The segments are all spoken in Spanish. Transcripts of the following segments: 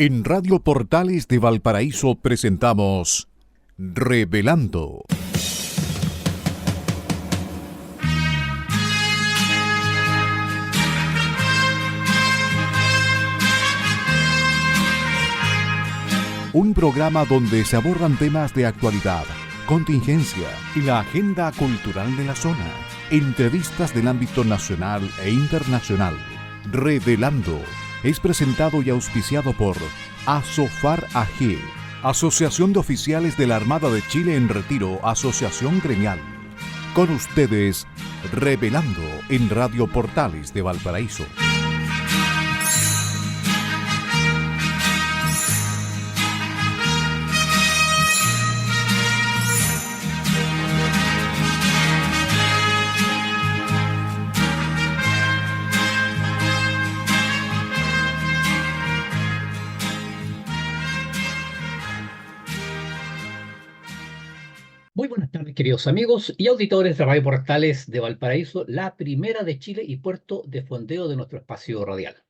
En Radio Portales de Valparaíso presentamos Revelando. Un programa donde se abordan temas de actualidad, contingencia y la agenda cultural de la zona. Entrevistas del ámbito nacional e internacional. Revelando es presentado y auspiciado por ASOFAR AG, Asociación de Oficiales de la Armada de Chile en Retiro, Asociación Gremial. Con ustedes, Revelando en Radio Portales de Valparaíso. Muy buenas tardes, queridos amigos y auditores de Radio Portales de Valparaíso, la primera de Chile y puerto de fondeo de nuestro espacio radial.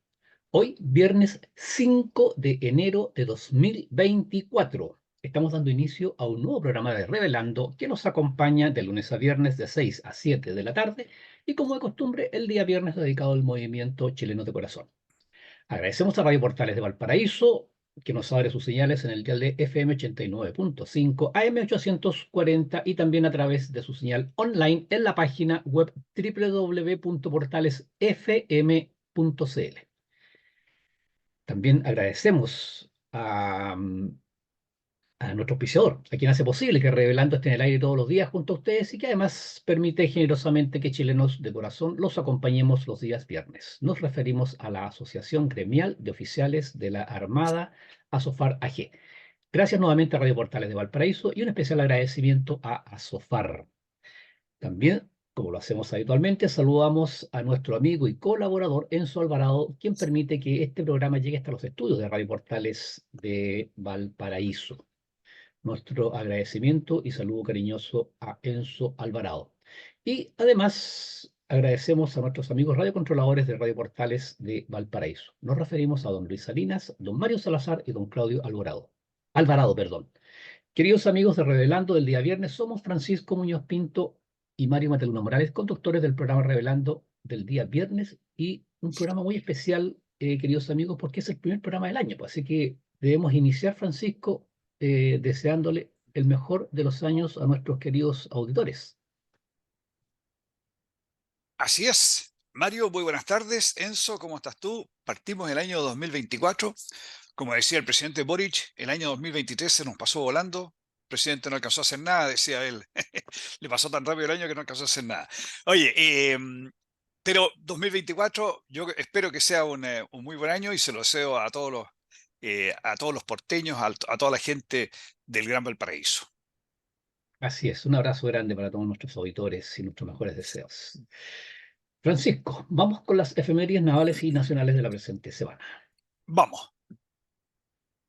Hoy, viernes 5 de enero de 2024, estamos dando inicio a un nuevo programa de Revelando que nos acompaña de lunes a viernes de 6 a 7 de la tarde y, como de costumbre, el día viernes dedicado al movimiento chileno de corazón. Agradecemos a Radio Portales de Valparaíso que nos abre sus señales en el dial de FM 89.5, AM 840 y también a través de su señal online en la página web www.portalesfm.cl. También agradecemos a nuestro auspiciador, a quien hace posible que Revelando esté en el aire todos los días junto a ustedes y que además permite generosamente que chilenos de corazón los acompañemos los días viernes. Nos referimos a la Asociación Gremial de Oficiales de la Armada, ASOFAR AG. Gracias nuevamente a Radio Portales de Valparaíso y un especial agradecimiento a ASOFAR. También, como lo hacemos habitualmente, saludamos a nuestro amigo y colaborador Enzo Alvarado, quien permite que este programa llegue hasta los estudios de Radio Portales de Valparaíso. Nuestro agradecimiento y saludo cariñoso a Enzo Alvarado. Y además agradecemos a nuestros amigos radiocontroladores de Radio Portales de Valparaíso. Nos referimos a don Luis Salinas, don Mario Salazar y don Claudio Alvarado, perdón. Queridos amigos de Revelando del día viernes, somos Francisco Muñoz Pinto y Mario Mateluna Morales, conductores del programa Revelando del día viernes, y un programa muy especial, queridos amigos, porque es el primer programa del año, pues, así que debemos iniciar, Francisco, deseándole el mejor de los años a nuestros queridos auditores. Así es. Mario, muy buenas tardes. Enzo, ¿cómo estás tú? Partimos el año 2024. Como decía el presidente Boric, el año 2023 se nos pasó volando. El presidente no alcanzó a hacer nada, decía él. Le pasó tan rápido el año que no alcanzó a hacer nada. Oye, pero 2024 yo espero que sea un muy buen año y se lo deseo a todos los porteños, a toda la gente del Gran Valparaíso. Así es, un abrazo grande para todos nuestros auditores y nuestros mejores deseos. Francisco, vamos con las efemérides navales y nacionales de la presente semana. Vamos.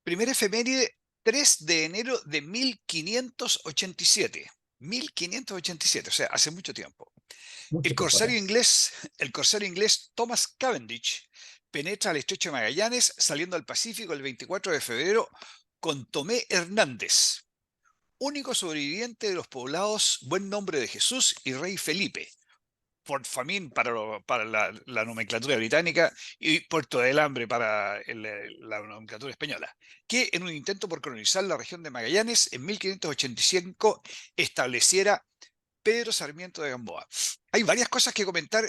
Primera efeméride, 3 de enero de 1587. 1587, o sea, hace mucho tiempo. Mucho El tiempo corsario atrás. inglés, el corsario inglés Thomas Cavendish penetra al estrecho de Magallanes, saliendo al Pacífico el 24 de febrero con Tomé Hernández, único sobreviviente de los poblados Buen Nombre de Jesús y Rey Felipe, Port Famine para la nomenclatura británica y Puerto del Hambre para la nomenclatura española, que en un intento por colonizar la región de Magallanes en 1585 estableciera Pedro Sarmiento de Gamboa. Hay varias cosas que comentar.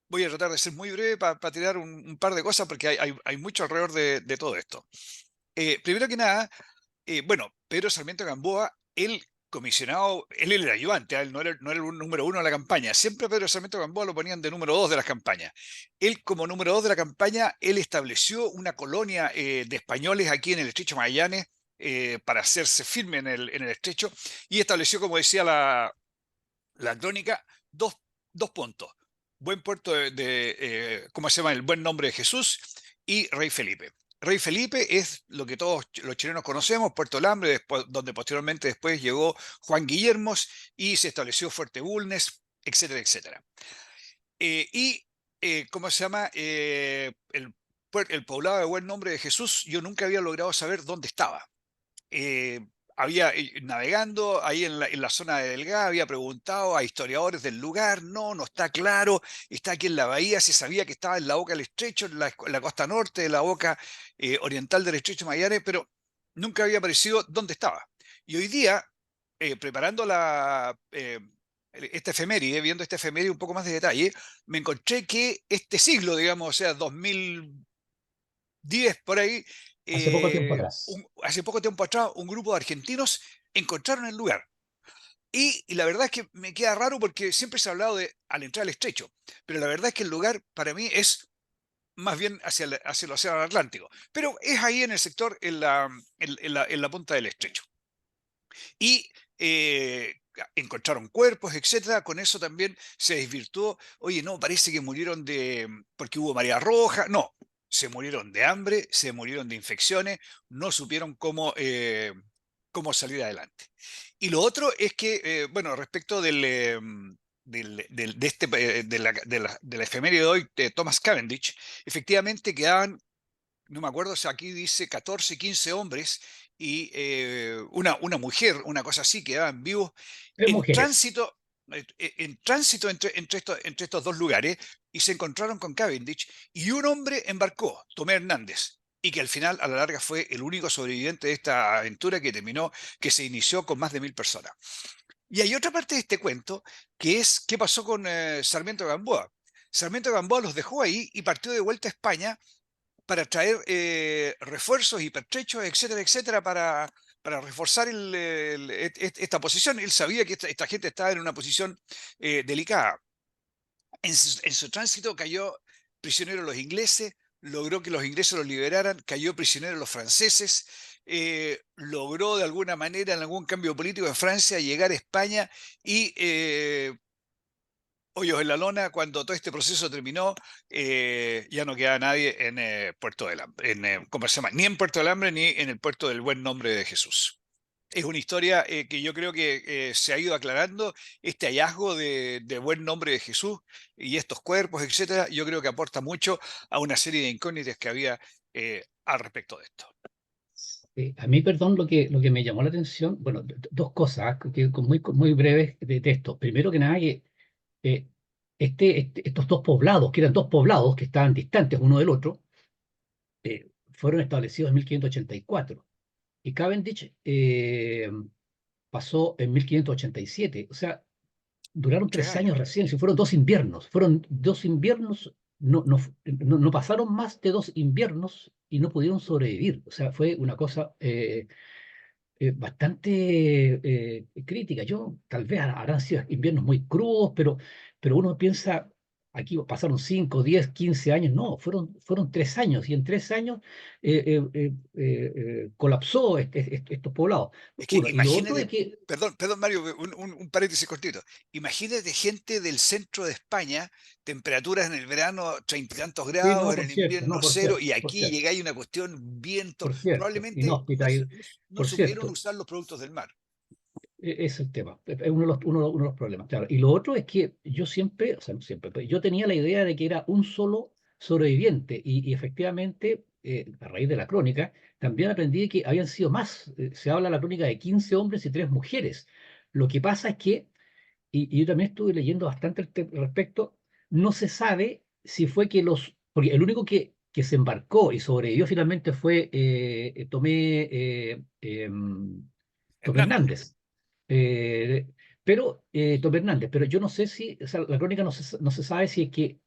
Voy a tratar de ser muy breve para tirar un par de cosas porque hay mucho alrededor de todo esto. Primero que nada, bueno, Pedro Sarmiento de Gamboa, él comisionado, él era el ayudante, él no era el número uno de la campaña. Siempre a Pedro Sarmiento de Gamboa lo ponían de número dos de las campañas. Él, como número dos de la campaña, él estableció una colonia de españoles aquí en el estrecho Magallanes para hacerse firme en el estrecho y estableció, como decía la crónica, dos puntos. Buen puerto ¿cómo se llama? El Buen Nombre de Jesús y Rey Felipe. Rey Felipe es lo que todos los chilenos conocemos, Puerto del Hambre, donde posteriormente después llegó Juan Guillermos y se estableció Fuerte Bulnes, etcétera, etcétera. ¿Cómo se llama? el poblado de Buen Nombre de Jesús, yo nunca había logrado saber dónde estaba. Eh, había navegando ahí en la zona de Delgado, había preguntado a historiadores del lugar, no está claro, está aquí en la bahía, se sabía que estaba en la boca del estrecho, en la costa norte de la boca oriental del estrecho de Magallanes, pero nunca había aparecido dónde estaba. Y hoy día, preparando esta efeméride, viendo esta efeméride un poco más de detalle, me encontré que este siglo, digamos, o sea, 2010 por ahí, Hace poco tiempo atrás. hace poco tiempo atrás, un grupo de argentinos encontraron el lugar. Y la verdad es que me queda raro porque siempre se ha hablado de al entrar al estrecho, pero la verdad es que el lugar para mí es más bien hacia el Océano Atlántico, pero es ahí en el sector, en la punta del estrecho. Y encontraron cuerpos, etcétera. Con eso también se desvirtuó. Oye, no, parece que murieron porque hubo marea roja. No, se murieron de hambre, se murieron de infecciones, no supieron cómo salir adelante. Y lo otro es que, bueno, respecto de la efeméride de hoy, de Thomas Cavendish, efectivamente quedaban, no me acuerdo si aquí dice 14, 15 hombres y una mujer, una cosa así, quedaban vivos Tres en mujeres. tránsito, entre estos dos lugares, y se encontraron con Cavendish, y un hombre embarcó, Tomé Hernández, y que al final, a la larga, fue el único sobreviviente de esta aventura que se inició con más de 1000 personas. Y hay otra parte de este cuento, que es qué pasó con Sarmiento de Gamboa. Sarmiento de Gamboa los dejó ahí y partió de vuelta a España para traer refuerzos y pertrechos, etcétera, etcétera, para reforzar esta posición. Él sabía que esta gente estaba en una posición delicada. En su tránsito cayó prisionero los ingleses, logró que los ingleses los liberaran, cayó prisionero los franceses, logró de alguna manera, en algún cambio político en Francia, llegar a España y hoyos en la lona. Cuando todo este proceso terminó, ya no quedaba nadie en Puerto del Hambre, ¿cómo se llama? Ni en Puerto del Hambre ni en el puerto del Buen Nombre de Jesús. Es una historia que yo creo que se ha ido aclarando. Este hallazgo de Buen Nombre de Jesús y estos cuerpos, etcétera, yo creo que aporta mucho a una serie de incógnitas que había al respecto de esto. A mí, perdón, lo que me llamó la atención, bueno, dos cosas que muy breves de esto. Primero que nada, que eh, estos dos poblados, que eran dos poblados que estaban distantes uno del otro, fueron establecidos en 1584. Y Cavendish pasó en 1587. O sea, duraron 3 tres años. años recién, si fueron 2 inviernos, no pasaron más de 2 inviernos y no pudieron sobrevivir. O sea, fue una cosa bastante crítica. Yo, tal vez habrán sido inviernos muy crudos, pero uno piensa, aquí pasaron 5, 10, 15 años. No, fueron 3 años, y en 3 años colapsó estos poblados. Es que Uno, y lo otro es imagínate, que, perdón Mario, un paréntesis cortito. Imagínate gente del centro de España, temperaturas en el verano 30 y tantos sí, grados, no, en por el cierto, invierno no, por cero, cierto, y por aquí cierto, llegáis a una cuestión viento. por cierto, Probablemente inhóspita, no por supieron cierto. usar los productos del mar. Es el tema, es uno de los problemas, claro. Y lo otro es que yo siempre, o sea, no siempre, pero yo tenía la idea de que era un solo sobreviviente, y efectivamente, a raíz de la crónica, también aprendí que habían sido más. Se habla en la crónica de 15 hombres y 3 mujeres. Lo que pasa es que, y yo también estuve leyendo bastante al respecto, no se sabe si fue que porque el único que se embarcó y sobrevivió finalmente fue Tomé Hernández. Hernández. Tomé Hernández, pero yo no sé si, o sea, la crónica no se sabe si es que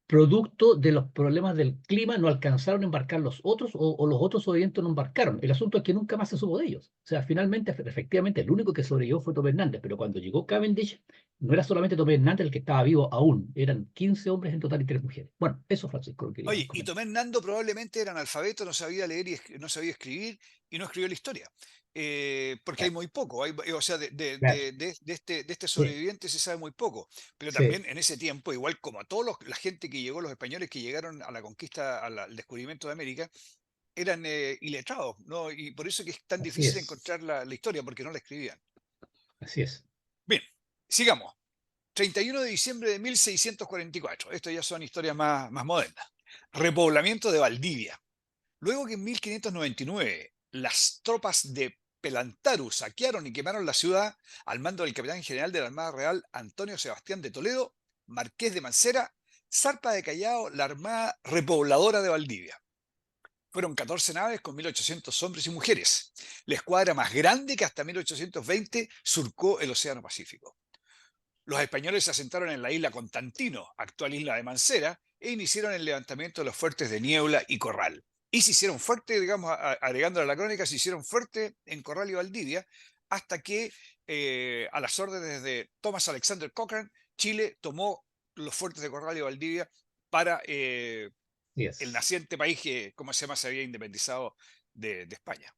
producto de los problemas del clima no alcanzaron a embarcar los otros, o los otros sobrevivientes no embarcaron. El asunto es que nunca más se supo de ellos. O sea, finalmente, efectivamente, el único que sobrevivió fue Tomé Hernández, pero cuando llegó Cavendish, no era solamente Tomé Hernández el que estaba vivo aún, eran 15 hombres en total y 3 mujeres. Bueno, eso, Francisco, lo quería Oye, y comentar. Tomé Nando probablemente era analfabeto, no sabía leer y no sabía escribir y no escribió la historia. Porque hay Claro, muy poco, o sea, claro, de este sí, sobreviviente se sabe muy poco. Pero sí, también en ese tiempo, igual como a toda la gente que llegó, los españoles que llegaron a la conquista, al descubrimiento de América, eran iletrados, ¿no? Y por eso que es tan así difícil es, encontrar la historia, porque no la escribían. así es. Bien, sigamos. 31 de diciembre de 1644. Esto ya son historias más modernas. Repoblamiento de Valdivia. Luego que en 1599 las tropas de Pelantaru saquearon y quemaron la ciudad al mando del capitán general de la Armada Real Antonio Sebastián de Toledo, marqués de Mancera, zarpa de Callao la Armada Repobladora de Valdivia. Fueron 14 naves con 1.800 hombres y mujeres. La escuadra más grande que hasta 1820 surcó el Océano Pacífico. Los españoles se asentaron en la isla Constantino, actual isla de Mancera, e iniciaron el levantamiento de los fuertes de Niebla y Corral. Y se hicieron fuerte, digamos, agregando a la crónica, se hicieron fuerte en Corral y Valdivia, hasta que, a las órdenes de Thomas Alexander Cochrane, Chile tomó los fuertes de Corral y Valdivia para el Yes. naciente país que, ¿cómo se llama?, se había independizado de España.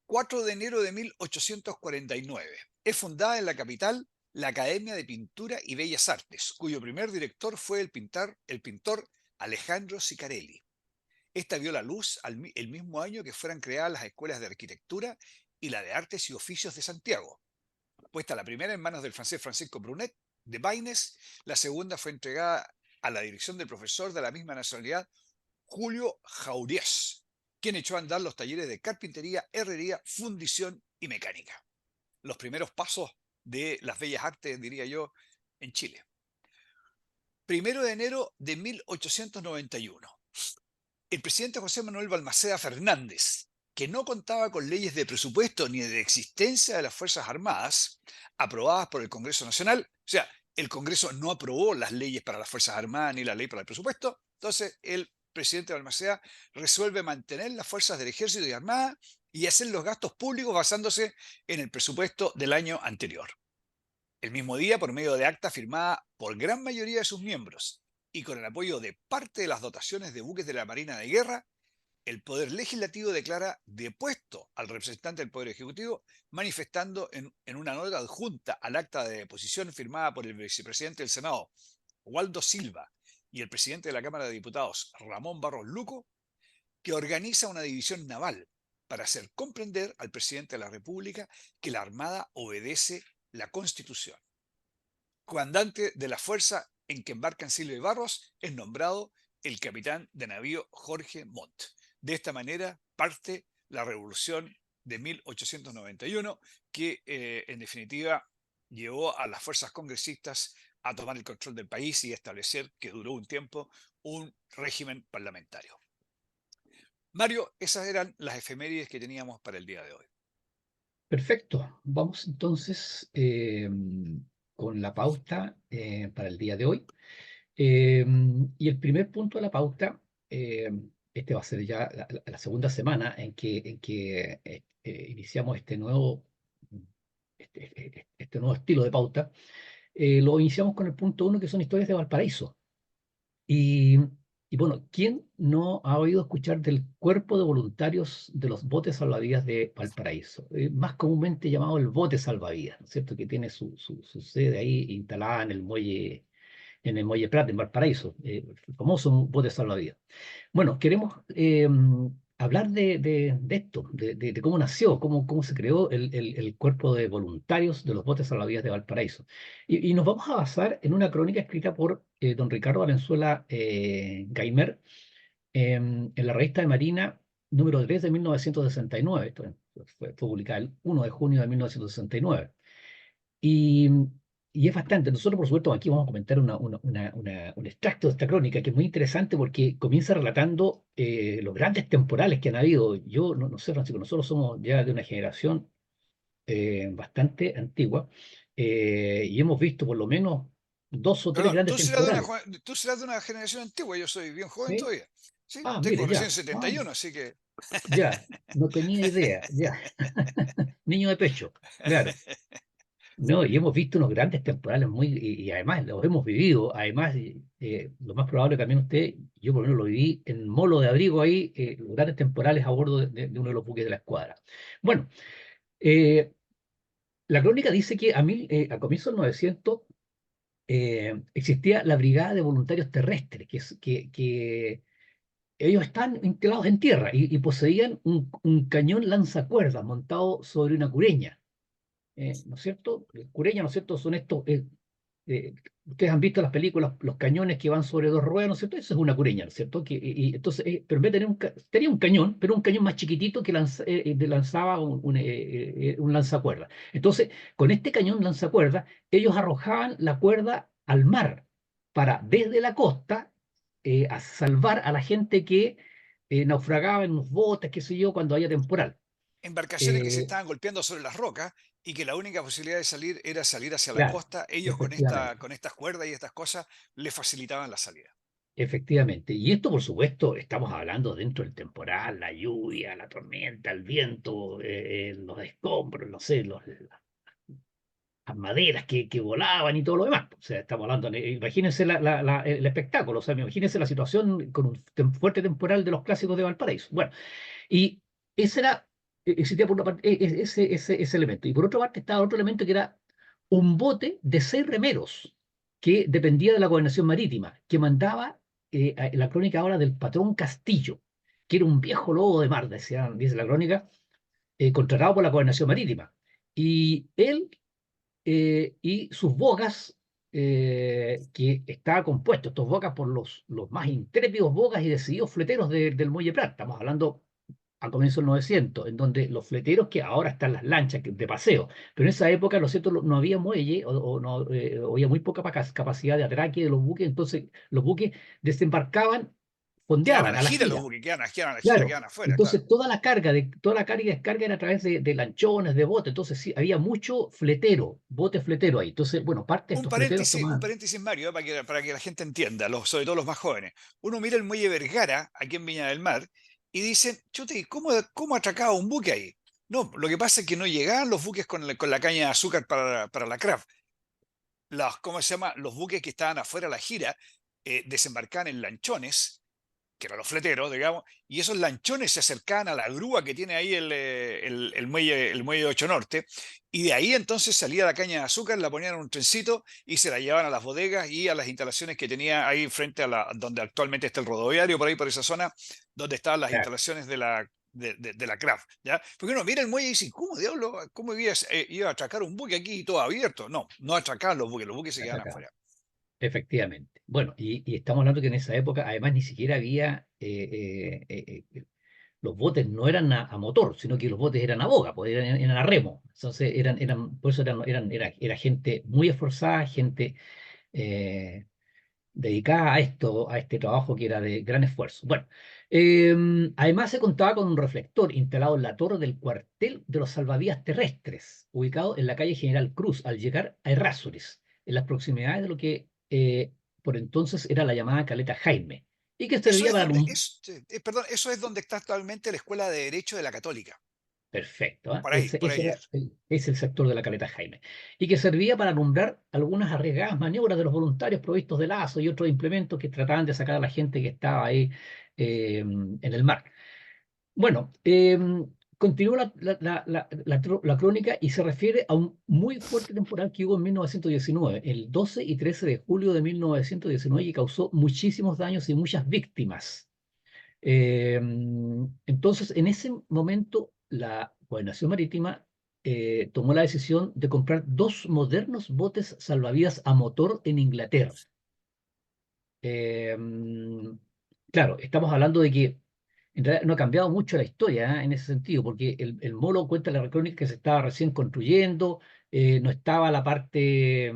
4 de enero de 1849. Es fundada en la capital la Academia de Pintura y Bellas Artes, cuyo primer director fue el pintor Alejandro Sicarelli. Esta vio la luz el mismo año que fueran creadas las escuelas de arquitectura y la de artes y oficios de Santiago. Puesta la primera en manos del francés Francisco Brunet de Baines, la segunda fue entregada a la dirección del profesor de la misma nacionalidad, Julio Jauriés, quien echó a andar los talleres de carpintería, herrería, fundición y mecánica. Los primeros pasos de las bellas artes, diría yo, en Chile. 1 de enero de 1891. El presidente José Manuel Balmaceda Fernández, que no contaba con leyes de presupuesto ni de existencia de las Fuerzas Armadas aprobadas por el Congreso Nacional, o sea, el Congreso no aprobó las leyes para las Fuerzas Armadas ni la ley para el presupuesto, entonces el presidente Balmaceda resuelve mantener las fuerzas del Ejército y Armada y hacer los gastos públicos basándose en el presupuesto del año anterior. El mismo día, por medio de acta firmada por gran mayoría de sus miembros y con el apoyo de parte de las dotaciones de buques de la Marina de Guerra, el Poder Legislativo declara depuesto al representante del Poder Ejecutivo, manifestando en una nota adjunta al acta de deposición firmada por el vicepresidente del Senado, Waldo Silva, y el presidente de la Cámara de Diputados, Ramón Barros Luco, que organiza una división naval para hacer comprender al presidente de la República que la Armada obedece la Constitución. Comandante de la fuerza en que embarcan Silva y Barros es nombrado el capitán de navío Jorge Montt. De esta manera parte la revolución de 1891 que, en definitiva, llevó a las fuerzas congresistas a tomar el control del país y establecer, que duró un tiempo, un régimen parlamentario. Mario, esas eran las efemérides que teníamos para el día de hoy. Perfecto. Vamos entonces con la pauta para el día de hoy. Y el primer punto de la pauta, este va a ser ya la segunda semana en que iniciamos este nuevo estilo de pauta. Lo iniciamos con el punto 1, que son historias de Valparaíso. Y bueno, ¿quién no ha oído escuchar del Cuerpo de Voluntarios de los Botes Salvavidas de Valparaíso? Más comúnmente llamado el Bote Salvavidas, ¿no es cierto? Que tiene su sede ahí instalada en el Muelle Prat, en Valparaíso, el famoso bote salvavidas. Bueno, queremos hablar de esto, de cómo nació, cómo se creó el cuerpo de voluntarios de los botes salvavidas de Valparaíso. Y nos vamos a basar en una crónica escrita por don Ricardo Valenzuela Gaimer en la revista de Marina número 3 de 1969. Esto fue publicada el 1 de junio de 1969. Y es bastante. Nosotros, por supuesto, aquí vamos a comentar un extracto de esta crónica que es muy interesante porque comienza relatando los grandes temporales que han habido. Yo no sé, Francisco, nosotros somos ya de una generación bastante antigua y hemos visto por lo menos 2 o 3 Perdón, grandes temporales. tú serás de una generación antigua, yo soy bien joven ¿Sí? todavía. Sí, Ah, tengo mire, recién ya. 71, así que... Ya, no tenía idea, ya. Niño de pecho, claro. No, y hemos visto unos grandes temporales y además los hemos vivido. Además, lo más probable también usted, yo por lo menos lo viví en Molo de Abrigo ahí, los grandes temporales a bordo de uno de los buques de la escuadra. Bueno, eh, la crónica dice que a comienzos del 900 existía la Brigada de Voluntarios Terrestres, que ellos están instalados en tierra y poseían un cañón lanzacuerdas montado sobre una cureña. ¿No es cierto? Cureña, ¿no es cierto? Son estos ustedes han visto las películas, los cañones que van sobre dos ruedas, ¿no es cierto? Eso es una cureña, ¿no es cierto? Y entonces, pero en vez de tener tenía un cañón, pero un cañón más chiquitito que lanzaba un lanzacuerda. Entonces, con este cañón lanzacuerda, ellos arrojaban la cuerda al mar para, desde la costa, a salvar a la gente que naufragaba en los botes, qué sé yo, cuando había temporal. Embarcaciones que se Eh, estaban golpeando sobre las rocas y que la única posibilidad de salir era salir hacia la claro, costa. Ellos efectivamente. con estas cuerdas y estas cosas les facilitaban la salida. Efectivamente. Y esto, por supuesto, estamos hablando dentro del temporal, la lluvia, la tormenta, el viento, los escombros, no sé, las maderas que volaban y todo lo demás. O sea, estamos hablando, imagínense el espectáculo, o sea, imagínense la situación con un fuerte temporal de los clásicos de Valparaíso. Bueno, y ese era, existía por una parte ese elemento. Y por otra parte estaba otro elemento que era un bote de 6 remeros que dependía de la gobernación marítima, que mandaba la crónica ahora del patrón Castillo, que era un viejo lobo de mar, dice la crónica, contratado por la gobernación marítima. Y él y sus bogas, que estaba compuesto, estos bogas, por los más intrépidos bogas y decididos fleteros del Muelle Prat. Estamos hablando a comienzos del 900, en donde los fleteros, que ahora están las lanchas de paseo, pero en esa época, lo cierto, no había muelle o no, o había muy poca capacidad de atraque de los buques, entonces los buques desembarcaban, Quedan a fondeaban la a la gira los gira. buques, quedan a la gira, Claro, quedan afuera, claro. entonces toda la carga y descarga era a través de lanchones, de botes, entonces sí, había mucho fletero, bote fletero ahí. Entonces, bueno, parte de estos fleteros Un tomaban. paréntesis, Mario, para que la gente entienda, sobre todo los más jóvenes. Uno mira el muelle Vergara, aquí en Viña del Mar, y dicen, chute, ¿cómo atracaba un buque ahí? No, lo que pasa es que no llegaban los buques con la caña de azúcar para la craft. ¿Cómo se llama? Los buques que estaban afuera de la gira desembarcaban en lanchones, que eran los fleteros, digamos, y esos lanchones se acercaban a la grúa que tiene ahí el muelle 8 Norte, y de ahí entonces salía la caña de azúcar, la ponían en un trencito y se la llevaban a las bodegas y a las instalaciones que tenía ahí frente a donde actualmente está el rodoviario, por ahí por esa zona, donde estaban las Claro, instalaciones de la craft, ¿ya? Porque uno mira el muelle y dice, ¿cómo diablo, cómo iba a atracar un buque aquí y todo abierto? No, no atracaban los buques se quedaban atacaban. afuera. Efectivamente. Bueno, y estamos hablando que en esa época, además, ni siquiera había, los botes no eran a motor, sino que los botes eran a boga, pues eran a remo. Entonces, por eso era gente muy esforzada, gente eh, dedicada a esto, a este trabajo que era de gran esfuerzo. Bueno, además se contaba con un reflector instalado en la torre del cuartel de los salvavidas terrestres, ubicado en la calle General Cruz, al llegar a Errázuriz, en las proximidades de lo que por entonces era la llamada Caleta Jaime, y que Eso servía es para donde, un... perdón, eso es donde está actualmente la Escuela de Derecho de la Católica. Perfecto, ¿eh? Por ahí es. Es el sector de la Caleta Jaime, y que servía para alumbrar algunas arriesgadas maniobras de los voluntarios provistos de lazo y otros implementos que trataban de sacar a la gente que estaba ahí en el mar. Bueno, continúa la crónica y se refiere a un muy fuerte temporal que hubo en 1919, el 12 y 13 de julio de 1919, y causó muchísimos daños y muchas víctimas. Entonces, en ese momento, la Gobernación Marítima tomó la decisión de comprar dos modernos botes salvavidas a motor en Inglaterra. Claro, estamos hablando de que en realidad no ha cambiado mucho la historia, en ese sentido, porque el Molo cuenta la crónica que se estaba recién construyendo, no estaba la parte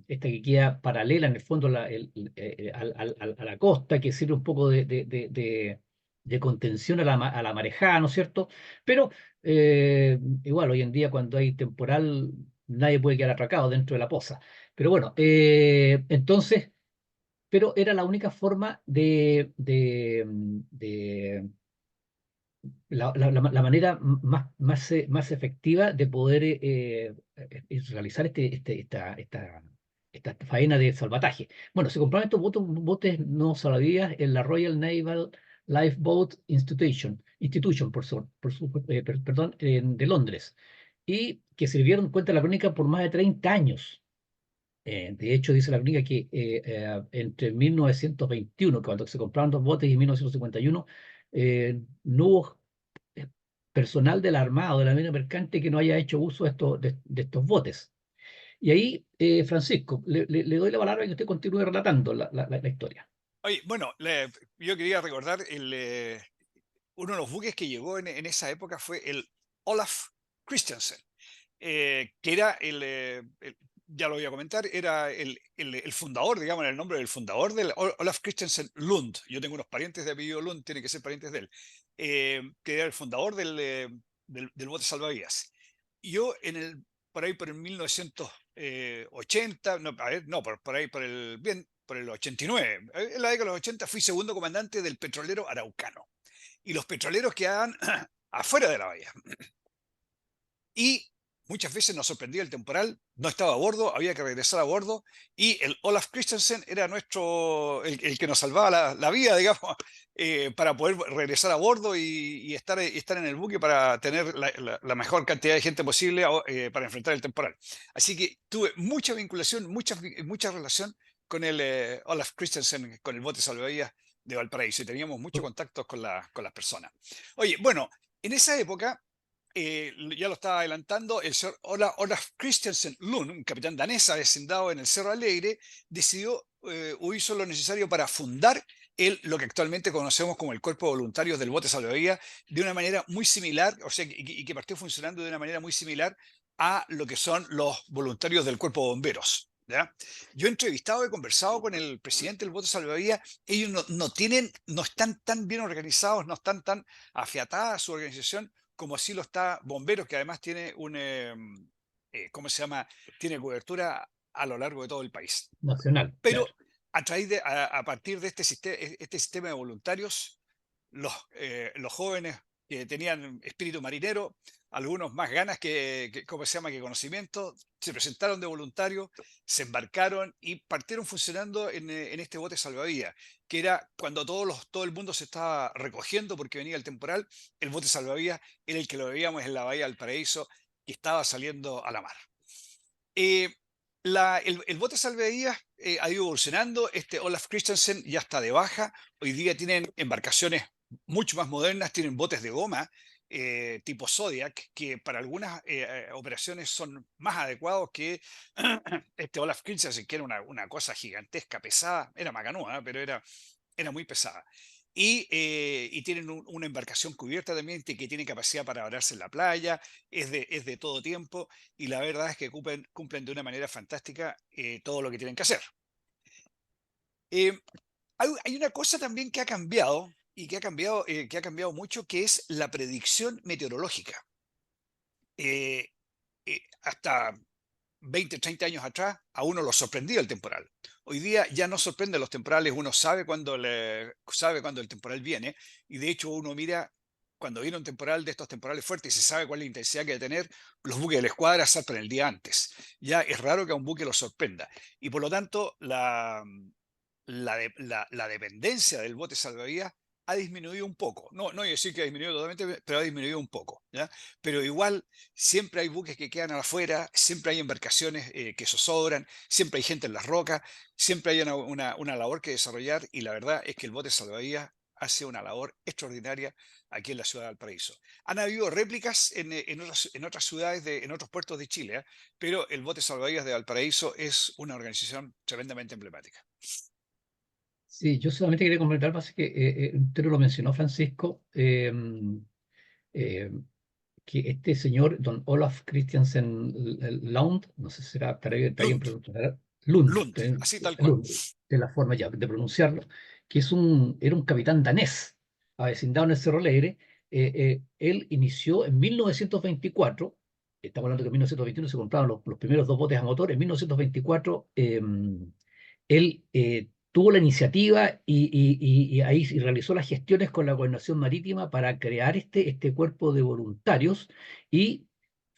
esta que queda paralela en el fondo a la costa, que sirve un poco de contención a la marejada, ¿no es cierto? Pero igual hoy en día, cuando hay temporal, nadie puede quedar atracado dentro de la poza. Pero bueno, entonces, pero era la única forma la manera más efectiva de poder realizar esta faena de salvataje. Bueno, se compraron estos botes no salvavidas en la Royal Naval Lifeboat Institution perdón, de Londres, y que sirvieron, cuenta la crónica, por más de 30 años. De hecho, dice la crónica que entre 1921, cuando se compraron dos botes, y 1951, no hubo personal de la Armada o de la Marina Mercante que no haya hecho uso de estos botes. Y ahí, Francisco, le doy la palabra y que usted continúe relatando la historia. Oye, bueno, yo quería recordar uno de los buques que llegó en esa época fue el Olaf Christensen, que era ya lo voy a comentar, era el fundador, digamos, el nombre del fundador del Olaf Christensen Lund. Yo tengo unos parientes de apellido Lund, tiene que ser parientes de él, que era el fundador del bote salvavidas. Y yo por ahí por el 1980, no, a ver, no, por ahí por el 89, en la década de los 80 fui segundo comandante del petrolero Araucano. Y los petroleros quedaban afuera de la bahía. Y muchas veces nos sorprendía el temporal, no estaba a bordo, había que regresar a bordo, y el Olaf Christensen era el que nos salvaba la vida, digamos, para poder regresar a bordo y estar en el buque para tener la mejor cantidad de gente posible para enfrentar el temporal. Así que tuve mucha vinculación, mucha relación con el Olaf Christensen, con el bote salvavidas de Valparaíso, y teníamos mucho contacto con las personas. Oye, bueno, en esa época, ya lo estaba adelantando, el señor Olaf Christensen Lund, un capitán danés avecindado en el Cerro Alegre, decidió o hizo lo necesario para fundar lo que actualmente conocemos como el Cuerpo de Voluntarios del Bote Salvavidas, de una manera muy similar, o sea, y que partió funcionando de una manera muy similar a lo que son los voluntarios del Cuerpo de Bomberos. ¿Ya? Yo he entrevistado, he conversado con el presidente del Bote Salvavidas, ellos no están tan bien organizados, no están tan afiatada su organización como así lo está Bomberos, que además tiene ¿cómo se llama? Tiene cobertura a lo largo de todo el país. Nacional, Pero claro. a partir de este sistema de voluntarios, los jóvenes que tenían espíritu marinero, algunos más ganas ¿cómo se llama?, que conocimiento, se presentaron de voluntarios, se embarcaron y partieron funcionando en este bote salvavidas, que era cuando todo el mundo se estaba recogiendo porque venía el temporal, el bote salvavidas era el que lo veíamos en la bahía del Paraíso, que estaba saliendo a la mar. Eh, el bote salvavidas ha ido evolucionando. Este Olaf Christensen ya está de baja. Hoy día tienen embarcaciones mucho más modernas, tienen botes de goma tipo Zodiac, que para algunas operaciones son más adecuados que este Olaf Christensen, que era una cosa gigantesca, pesada. Era macanúa, pero era muy pesada. Y tienen una embarcación cubierta también que tiene capacidad para vararse en la playa, es de todo tiempo, y la verdad es que cumplen de una manera fantástica todo lo que tienen que hacer. Eh, hay una cosa también que ha cambiado, y que ha cambiado mucho, que es la predicción meteorológica. Hasta 20, 30 años atrás, a uno lo sorprendía el temporal. Hoy día ya no sorprende los temporales, uno sabe cuándo el temporal viene, y de hecho uno mira, cuando viene un temporal de estos temporales fuertes y se sabe cuál es la intensidad que va a tener, los buques de la escuadra saltan el día antes. Ya es raro que a un buque lo sorprenda. Y por lo tanto, la dependencia del bote salvavidas ha disminuido un poco. No voy a decir que ha disminuido totalmente, pero ha disminuido un poco. ¿Ya? Pero igual siempre hay buques que quedan afuera, siempre hay embarcaciones que zozobran, siempre hay gente en las rocas, siempre hay una labor que desarrollar, y la verdad es que el bote salvavidas hace una labor extraordinaria aquí en la ciudad de Valparaíso. Han habido réplicas en otras ciudades, en otros puertos de Chile, pero el bote salvavidas de Valparaíso es una organización tremendamente emblemática. Sí, yo solamente quería comentar, pasa que usted lo mencionó, Francisco, eh, que este señor, don Olaf Christiansen Lund, no sé si está bien Lund, pronunciado, Lund, Lund, así tal cual. Lund, de la forma ya de pronunciarlo, que era un capitán danés, avecindado en el Cerro Alegre. Él inició en 1924, estamos hablando que en 1921 se compraron los primeros dos botes a motor. En 1924 él tuvo la iniciativa y ahí realizó las gestiones con la Gobernación Marítima para crear este cuerpo de voluntarios, y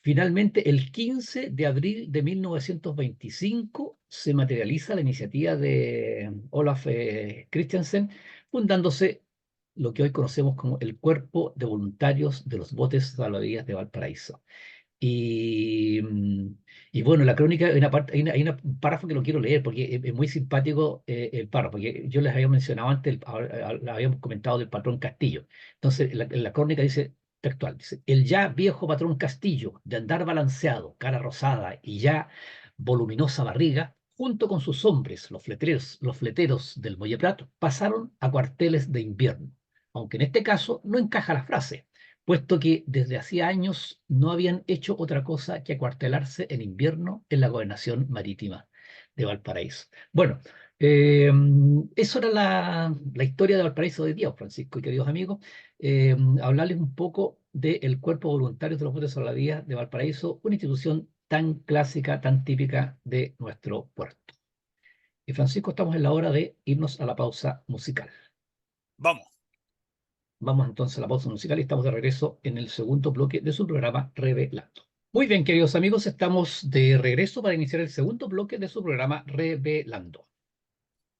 finalmente el 15 de abril de 1925 se materializa la iniciativa de Olaf Christiansen, fundándose lo que hoy conocemos como el Cuerpo de Voluntarios de los Botes Salvavidas de Valparaíso. Y, y bueno, la crónica, hay un párrafo que lo quiero leer porque es muy simpático el párrafo, porque yo les había mencionado antes, habíamos comentado del patrón Castillo. Entonces, la crónica dice textual, dice: el ya viejo patrón Castillo, de andar balanceado, cara rosada y ya voluminosa barriga, junto con sus hombres, los fleteros del Muelle Prat, pasaron a cuarteles de invierno, aunque en este caso no encaja la frase, puesto que desde hacía años no habían hecho otra cosa que acuartelarse en invierno en la gobernación marítima de Valparaíso. Bueno, eh, eso era la historia de Valparaíso de día, Francisco y queridos amigos. Hablarles un poco del Cuerpo Voluntario de los Botes Salvavidas de Valparaíso, una institución tan clásica, tan típica de nuestro puerto. Y Francisco, estamos en la hora de irnos a la pausa musical. Vamos. Vamos entonces a la pausa musical y estamos de regreso en el segundo bloque de su programa Revelando. Muy bien, queridos amigos, estamos de regreso para iniciar el segundo bloque de su programa Revelando.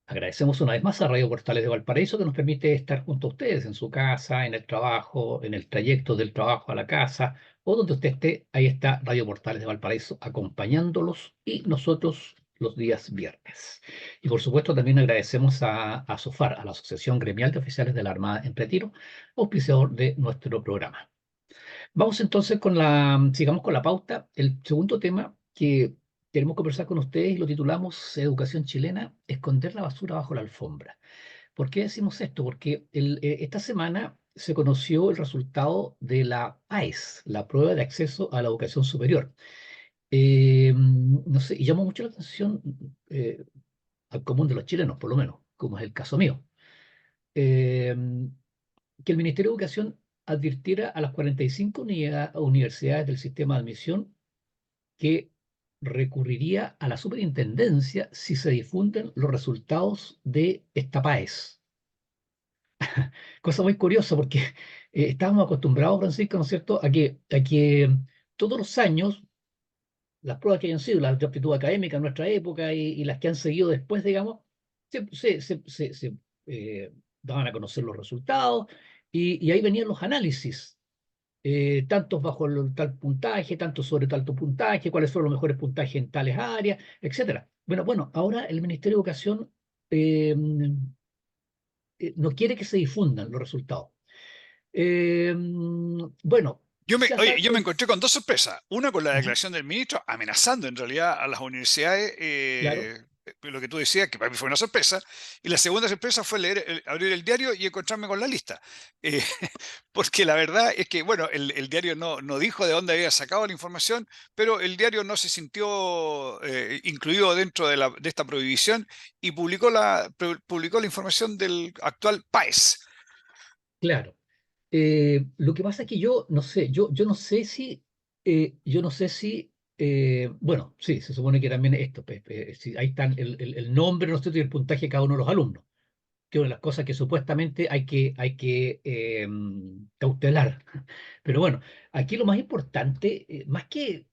Agradecemos una vez más a Radio Portales de Valparaíso que nos permite estar junto a ustedes en su casa, en el trabajo, en el trayecto del trabajo a la casa o donde usted esté. Ahí está Radio Portales de Valparaíso acompañándolos y nosotros los días viernes. Y por supuesto también agradecemos a SOFAR, a la Asociación Gremial de Oficiales de la Armada en Retiro, auspiciador de nuestro programa. Vamos entonces sigamos con la pauta. El segundo tema que queremos conversar con ustedes y lo titulamos Educación chilena, esconder la basura bajo la alfombra. ¿Por qué decimos esto? Porque esta semana se conoció el resultado de la PAES, la prueba de acceso a la educación superior. No sé, y llamó mucho la atención al común de los chilenos, por lo menos, como es el caso mío. Eh, que el Ministerio de Educación advirtiera a las 45 universidades del sistema de admisión que recurriría a la superintendencia si se difunden los resultados de esta PAES. Cosa muy curiosa porque estábamos acostumbrados, Francisco, ¿no es cierto?, a que todos los años las pruebas que hayan sido, las de aptitud académica en nuestra época y las que han seguido después, digamos, se daban a conocer los resultados y ahí venían los análisis, tantos bajo tal puntaje, tantos sobre tal puntaje, cuáles son los mejores puntajes en tales áreas, etcétera. Bueno, ahora el Ministerio de Educación eh, no quiere que se difundan los resultados. Bueno, se ha Oye, yo me sabido, encontré con dos sorpresas. Una con la ajá, declaración del ministro, amenazando en realidad a las universidades, claro. lo que tú decías, que para mí fue una sorpresa. Y la segunda sorpresa fue abrir el diario y encontrarme con la lista. Eh, porque la verdad es que, bueno, el diario no dijo de dónde había sacado la información, pero el diario no se sintió incluido dentro de esta prohibición y publicó la información del actual PAES. Claro. Lo que pasa es que yo no sé, yo no sé si, bueno, sí, se supone que también esto, pues, si ahí están el nombre, ¿no es cierto?, y el puntaje de cada uno de los alumnos, que es una de las cosas que supuestamente hay que cautelar. Pero bueno, aquí lo más importante, más que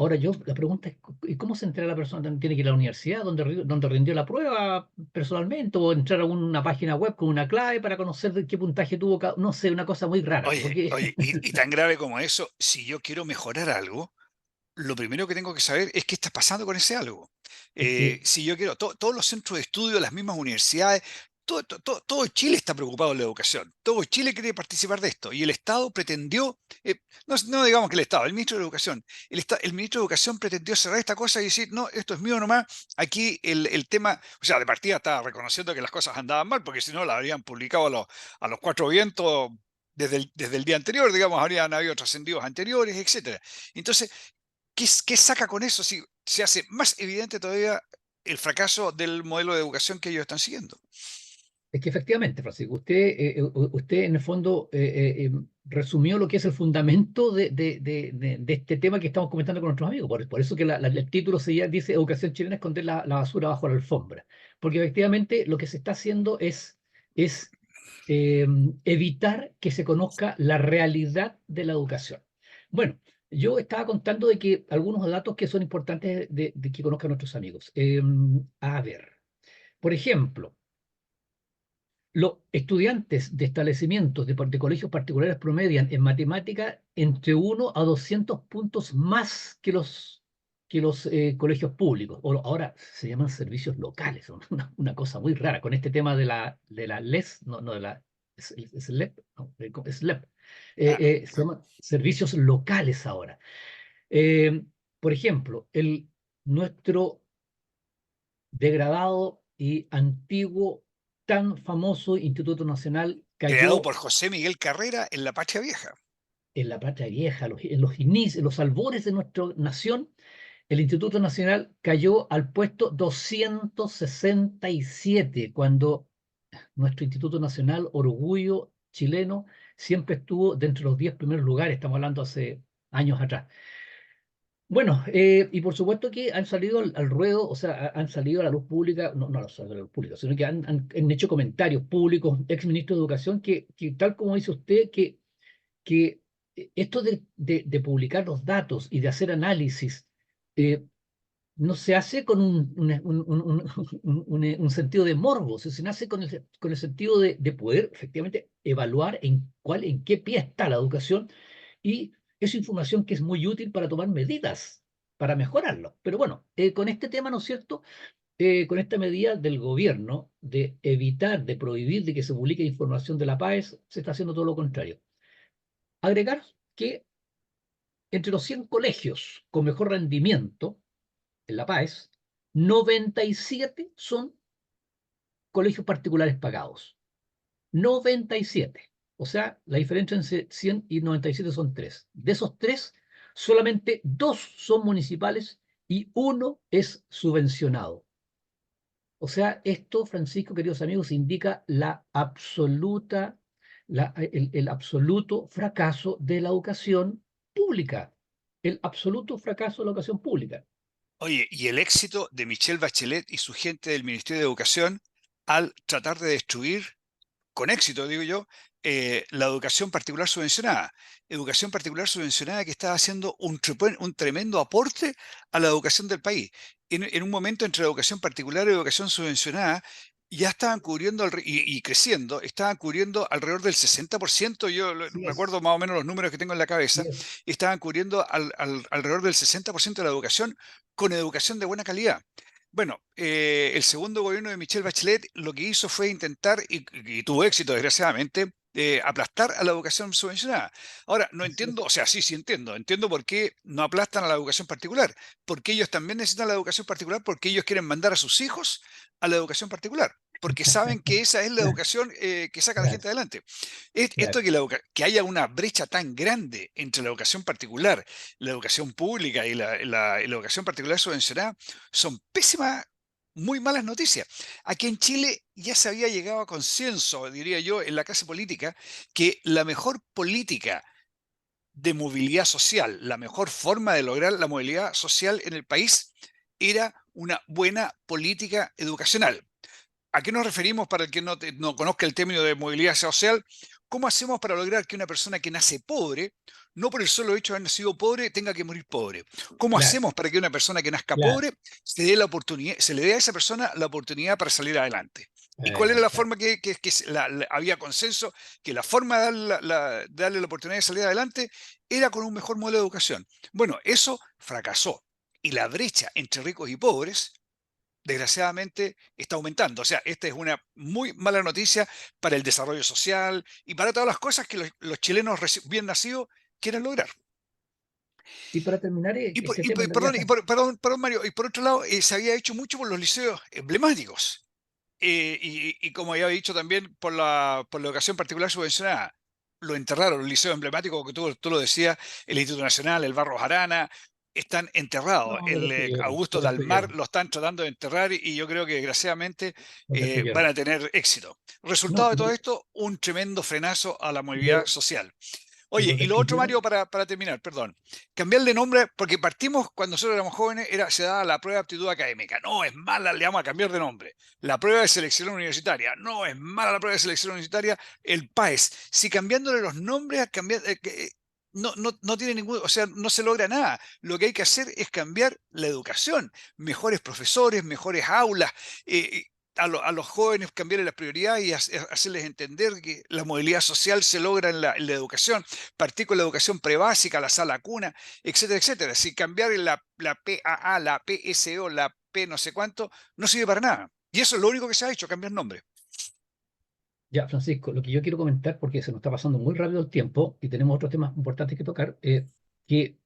ahora la pregunta es, ¿y cómo se entera la persona? ¿También tiene que ir a la universidad donde rindió la prueba personalmente o entrar a una página web con una clave para conocer de qué puntaje tuvo no sé, una cosa muy rara, porque Oye, y tan grave como eso, si yo quiero mejorar algo, lo primero que tengo que saber es qué está pasando con ese algo. es que Si yo quiero, todos los centros de estudio, las mismas universidades, todo Chile está preocupado en la educación. Todo Chile quiere participar de esto. Y el Estado pretendió, no digamos que el Estado, el ministro de Educación, el ministro de Educación pretendió cerrar esta cosa y decir, no, esto es mío nomás. Aquí el tema, o sea, de partida estaba reconociendo que las cosas andaban mal, porque si no, la habrían publicado a los cuatro vientos desde el día anterior, digamos, habrían habido trascendidos anteriores, etcétera. Entonces, ¿qué saca con eso si se hace más evidente todavía el fracaso del modelo de educación que ellos están siguiendo? Es que efectivamente, Francisco, usted en el fondo resumió lo que es el fundamento de este tema que estamos comentando con nuestros amigos. Por eso que el título dice Educación chilena, esconder la basura bajo la alfombra. Porque efectivamente lo que se está haciendo es eh, evitar que se conozca la realidad de la educación. Bueno, yo estaba contando de que algunos datos que son importantes de que conozcan nuestros amigos. A ver, por ejemplo, los estudiantes de establecimientos de colegios particulares promedian en matemática entre 1 a 200 puntos más que los colegios públicos. O ahora se llaman servicios locales, una cosa muy rara con este tema de la LES, no de la SLEP, no, SLEP. Ah, Se llaman servicios locales ahora. Eh, Por ejemplo, nuestro degradado y antiguo, tan famoso Instituto Nacional Creado cayó por José Miguel Carrera en la Patria Vieja. en la Patria Vieja, en los inicios, en los albores de nuestra nación. El Instituto Nacional cayó al puesto 267, cuando nuestro Instituto Nacional, orgullo chileno, siempre estuvo dentro de los 10 primeros lugares. Estamos hablando hace años atrás. Bueno, y por supuesto que han salido al ruedo, o sea, han salido a la luz pública, no, no a la luz pública, sino que han hecho comentarios públicos, ex ministros de Educación, que tal como dice usted, que esto de publicar los datos y de hacer análisis, eh, no se hace con un sentido de morbo, se nace con el sentido de poder efectivamente evaluar en qué pie está la educación, y es información que es muy útil para tomar medidas, para mejorarlo. Pero bueno, con este tema, ¿no es cierto? Con esta medida del gobierno de evitar, de prohibir de que se publique información de la PAES, se está haciendo todo lo contrario. Agregar que entre los 100 colegios con mejor rendimiento en la PAES, 97 son colegios particulares pagados. 97. O sea, la diferencia entre 100 y 97 son 3. De esos 3, solamente 2 son municipales y 1 es subvencionado. O sea, esto, Francisco, queridos amigos, indica el absoluto fracaso de la educación pública. El absoluto fracaso de la educación pública. Oye, y el éxito de Michelle Bachelet y su gente del Ministerio de Educación al tratar de destruir, con éxito, digo yo, la educación particular subvencionada. Educación particular subvencionada que está haciendo un tremendo aporte a la educación del país. En un momento entre la educación particular y educación subvencionada, ya estaban cubriendo, y creciendo, estaban cubriendo alrededor del 60%, yo Así recuerdo es, más o menos los números que tengo en la así cabeza, es. y estaban cubriendo alrededor del 60% de la educación con educación de buena calidad. Bueno, el segundo gobierno de Michelle Bachelet lo que hizo fue intentar, y tuvo éxito desgraciadamente, aplastar a la educación subvencionada. Ahora, no Así entiendo, es. o sea, sí, sí entiendo, entiendo por qué no aplastan a la educación particular, porque ellos también necesitan la educación particular, porque ellos quieren mandar a sus hijos a la educación particular, porque saben que esa es la Claro, educación que saca a la claro, gente adelante. Esto claro. que haya una brecha tan grande entre la educación particular, la educación pública y la educación particular subvencionada, son pésimas, muy malas noticias. Aquí en Chile ya se había llegado a consenso, diría yo, en la clase política, que la mejor política de movilidad social, la mejor forma de lograr la movilidad social en el país era una buena política educacional. ¿A qué nos referimos para el que no conozca el término de movilidad social? ¿Cómo hacemos para lograr que una persona que nace pobre, no por el solo hecho de haber nacido pobre, tenga que morir pobre? ¿Cómo Claro, hacemos para que una persona que nazca claro. pobre se le dé a esa persona la oportunidad para salir adelante? ¿Y cuál era la Claro. forma había consenso? Que la forma de darle la oportunidad de salir adelante era con un mejor modelo de educación. Bueno, eso fracasó. Y la brecha entre ricos y pobres desgraciadamente está aumentando. O sea, esta es una muy mala noticia para el desarrollo social y para todas las cosas que los chilenos bien nacidos quieren lograr. Y para terminar ese tema en la Perdón, viaja, perdón, Mario, y por otro lado, se había hecho mucho por los liceos emblemáticos. Y como había dicho también por la educación particular subvencionada, lo enterraron, los liceos emblemáticos que tú lo decías, el Instituto Nacional, el Barros Arana, están enterrados. no, El Augusto lo Dalmar destruyeron, lo están tratando de enterrar y yo creo que desgraciadamente lo van destruyeron. a tener éxito. No, Resultado de todo esto, un tremendo frenazo a la movilidad lo, social. lo Oye, y lo otro, Mario, destruyeron. para terminar, perdón. Cambiarle nombre, porque partimos cuando nosotros éramos jóvenes, se daba la prueba de aptitud académica. No, es mala, le vamos a cambiar de nombre. La prueba de selección universitaria. No, es mala la prueba de selección universitaria. El PAES. Si cambiándole los nombres, no tiene ningún, o sea, no se logra nada. Lo que hay que hacer es cambiar la educación. Mejores profesores, mejores aulas. A los jóvenes cambiarles las prioridades y hacerles entender que la movilidad social se logra en la educación, partir con la educación prebásica, la sala cuna, etcétera, etcétera. Si cambiar la PAA, la PSO, la P no sé cuánto, no sirve para nada. Y eso es lo único que se ha hecho, cambiar nombre. Ya, Francisco, lo que yo quiero comentar, porque se nos está pasando muy rápido el tiempo y tenemos otros temas importantes que tocar, que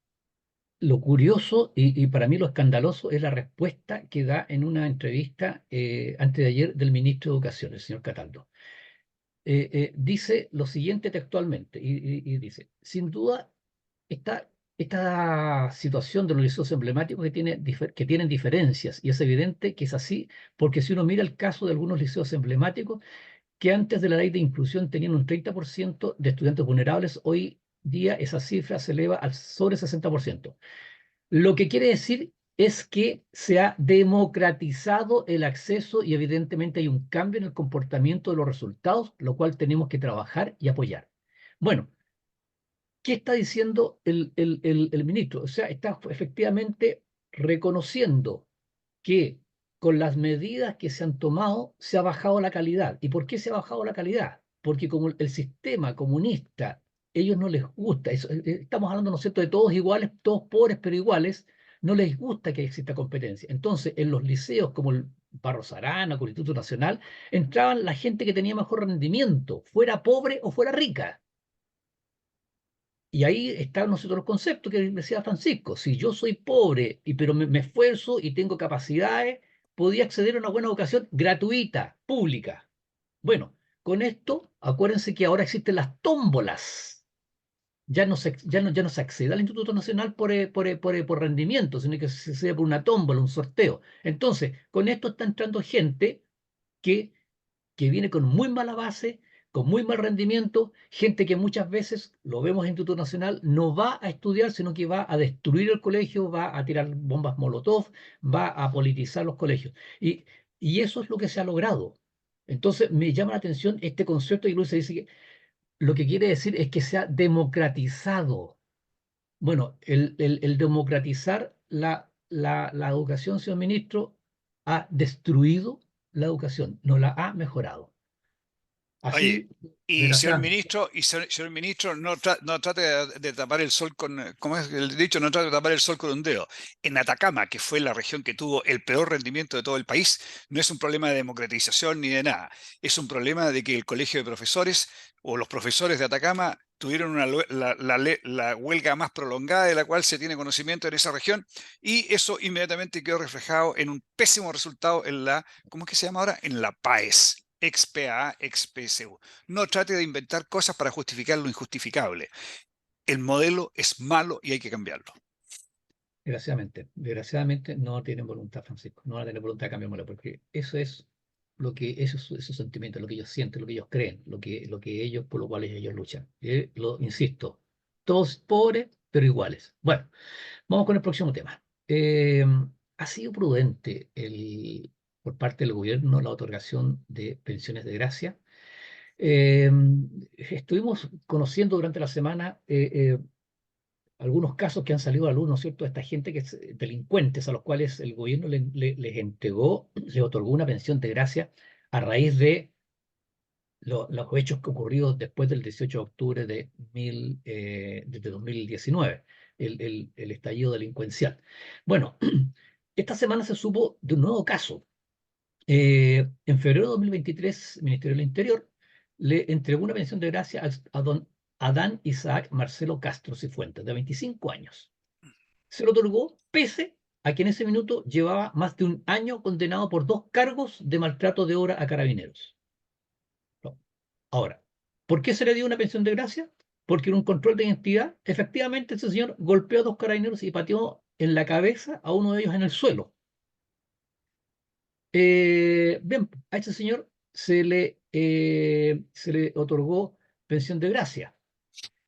lo curioso y para mí lo escandaloso es la respuesta que da en una entrevista antes de ayer del ministro de Educación, el señor Cataldo. Dice lo siguiente textualmente, y dice, sin duda, esta situación de los liceos emblemáticos que tienen diferencias, y es evidente que es así, porque si uno mira el caso de algunos liceos emblemáticos, que antes de la ley de inclusión tenían un 30% de estudiantes vulnerables, hoy día esa cifra se eleva al sobre 60%. Lo que quiere decir es que se ha democratizado el acceso y evidentemente hay un cambio en el comportamiento de los resultados, lo cual tenemos que trabajar y apoyar. Bueno, ¿qué está diciendo el ministro? O sea, está efectivamente reconociendo que con las medidas que se han tomado se ha bajado la calidad. ¿Y por qué se ha bajado la calidad? Porque como el sistema comunista, ellos no les gusta, estamos hablando, ¿no es cierto?, de todos iguales, todos pobres pero iguales, no les gusta que exista competencia. Entonces, en los liceos como el Barros Arana, con el Instituto Nacional, entraban la gente que tenía mejor rendimiento, fuera pobre o fuera rica. Y ahí están nosotros los conceptos que decía Francisco. Si yo soy pobre, pero me esfuerzo y tengo capacidades, podía acceder a una buena educación gratuita, pública. Bueno, con esto, acuérdense que ahora existen las tómbolas. Ya no se accede al Instituto Nacional por rendimiento, sino que se accede por una tómbola, un sorteo. Entonces, con esto está entrando gente que que viene con muy mala base, con muy mal rendimiento, gente que muchas veces, lo vemos en Instituto Nacional, no va a estudiar, sino que va a destruir el colegio, va a tirar bombas Molotov, va a politizar los colegios. Y eso es lo que se ha logrado. Entonces, me llama la atención este concepto y Luis dice que lo que quiere decir es que se ha democratizado. Bueno, el democratizar la educación, señor ministro, ha destruido la educación, no la ha mejorado. Oye, Así, desgraciadamente. señor ministro, no trate de tapar el sol con, ¿cómo es el dicho? No trate de tapar el sol con un dedo. En Atacama, que fue la región que tuvo el peor rendimiento de todo el país, no es un problema de democratización ni de nada. Es un problema de que el colegio de profesores o los profesores de Atacama tuvieron la huelga más prolongada de la cual se tiene conocimiento en esa región y eso inmediatamente quedó reflejado en un pésimo resultado en ¿cómo es que se llama ahora? En la PAES. Ex-PA, ex-PSU. No trate de inventar cosas para justificar lo injustificable. El modelo es malo y hay que cambiarlo. Desgraciadamente no tienen voluntad, Francisco, no van a tener voluntad de cambiarlo, porque eso es lo que, esos sentimientos, lo que ellos sienten, lo que ellos creen, lo que ellos, por lo cual ellos luchan. Insisto, todos pobres, pero iguales. Bueno, vamos con el próximo tema. Ha sido prudente por parte del gobierno la otorgación de pensiones de gracia. Eh, Estuvimos conociendo durante la semana algunos casos que han salido a la luz, ¿no es cierto?, de esta gente que es delincuentes a los cuales el gobierno les entregó, les otorgó una pensión de gracia a raíz de los hechos que ocurrieron después del 18 de octubre de 2019, el estallido delincuencial. Bueno, esta semana se supo de un nuevo caso. En febrero de 2023, el Ministerio del Interior le entregó una pensión de gracia a don Adán Isaac Marcelo Castro Cifuentes, de 25 años. Se lo otorgó pese a que en ese minuto llevaba más de un año condenado por 2 cargos de maltrato de obra a carabineros. No. Ahora, ¿por qué se le dio una pensión de gracia? Porque en un control de identidad, efectivamente, ese señor golpeó a 2 carabineros y pateó en la cabeza a uno de ellos en el suelo. Bien, a este señor se le otorgó pensión de gracia.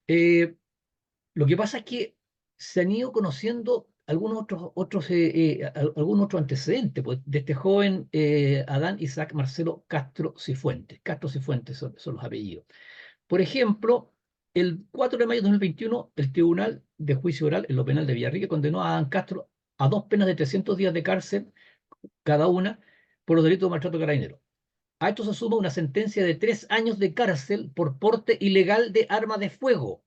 Lo que pasa es que se han ido conociendo algunos otros antecedentes pues, de este joven Adán Isaac Marcelo Castro Cifuentes. Castro Cifuentes son los apellidos. Por ejemplo, el 4 de mayo de 2021, el Tribunal de Juicio Oral en lo penal de Villarrica condenó a Adán Castro a 2 penas de 300 días de cárcel cada una por los delitos de maltrato carabinero. A esto se suma una sentencia de 3 años de cárcel por porte ilegal de arma de fuego,